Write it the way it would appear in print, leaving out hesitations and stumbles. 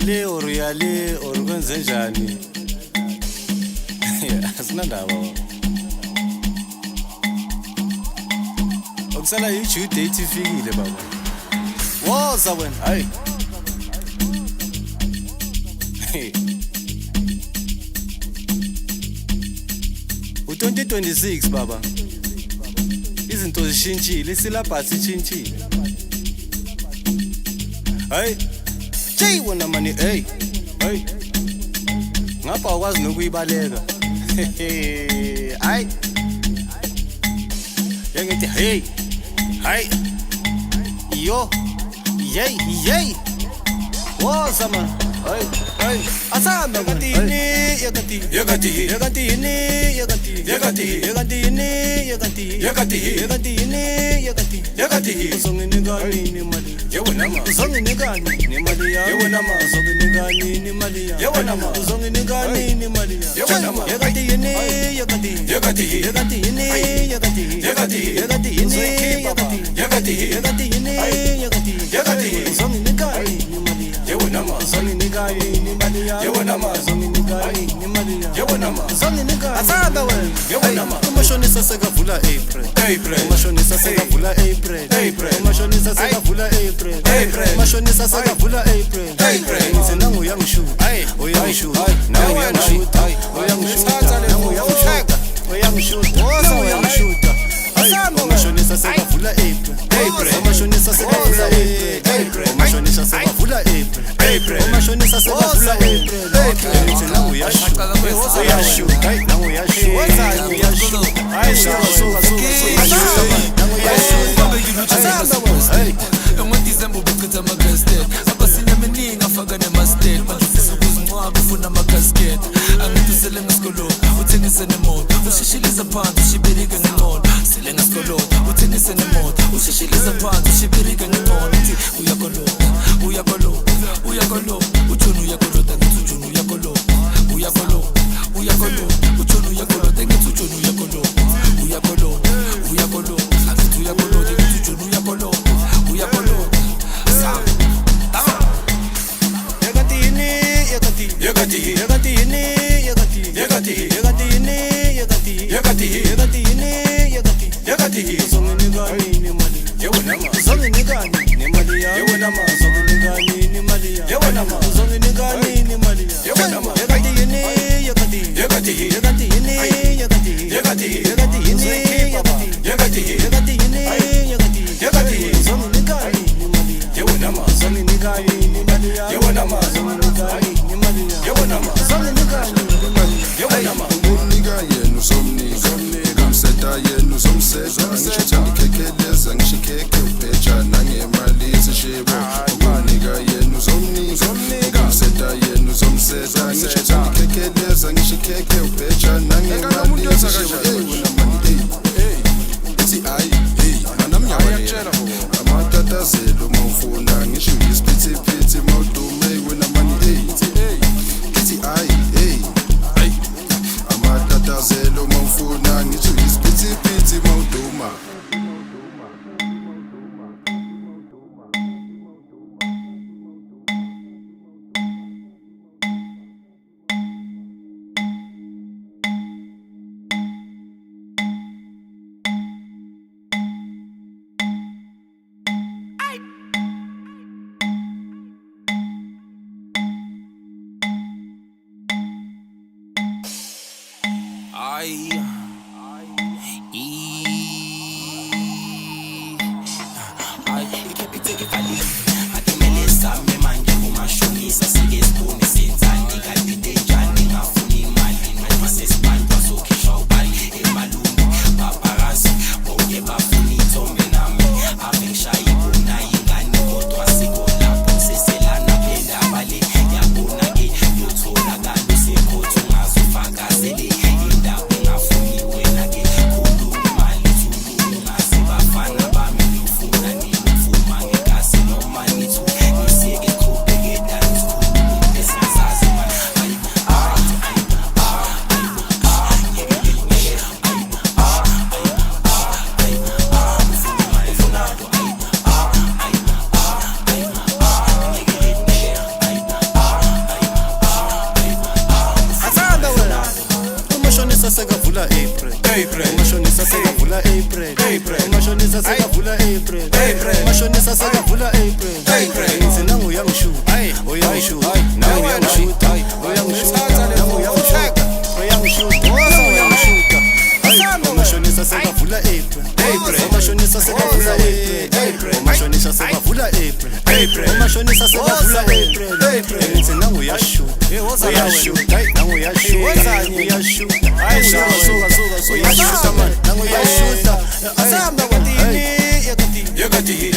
uyale or kwenze njani? Asinandaba. Okusala i-due date ifikile baba. Woza wena, hayi. U-2026 baba. Izinto zishintshile, isyllabus ishintshile. Hayi. Jay wona mani, hey. Hey. Ngapha akwazi nokuyibaleka. Hayi. Yangithi hey. Hayi. Yo. Yey. Woza man. Hey. Asana yakatini. Uzonginikani nemali. Uzonginikani nemali ya. Uzonginikani nemali ya. Uzonginikani nemali ya. Umashonisa sekavula April. Umashonisa sekavula April. Umashonisa sekavula April. Umashonisa sekavula April. Ngize nangu uyangishuta. Uyangishuta. Nangu uyangishuta. Uyangishuta. Nangu uyangishuta. Uyangishuta. Umashonisa sekavula April. Umashonisa sekavula April. Umashonisa sekavula April. Umashonisa sekavula April. Ngize nangu uyashuta. Uyashuta. Nangu uyashuta. December buchetha ama-gasket abasine eminingi afaka ne-mastet manje ufisa ukuzingcwaba ufuna ama-gasket angithi usele ngesikoloto uthengise nemoto ushishiliza phansi ushibirike ngemoto sele ngesikoloto uthengise nemoto ushishiliza phansi ushibirike ngemoto uthi uyakolota ujoni uyakolota ngithi ujoni uyakolota ujoni uyakolota ngithi ujoni uyakolota angithi uyakolota ngithi ujoni uyakolota Fagazeli, inda ungafu umashonisa sekavula April umashonisa sekavula April umashonisa sekavula April umashonisa sekavula April ngithi nangu uyangishuta uyangishuta nangu uyangishuta uyangishuta nangu uyangishuta uyangishuta uyangishuta umashonisa sekavula April umashonisa sekavula April umashonisa sekavula April umashonisa sekavula April ngithi nangu uyashuta uyashuta nangu uyashuta uyashuta uyashuta man nangu uyashuta Asamba kwatini yakati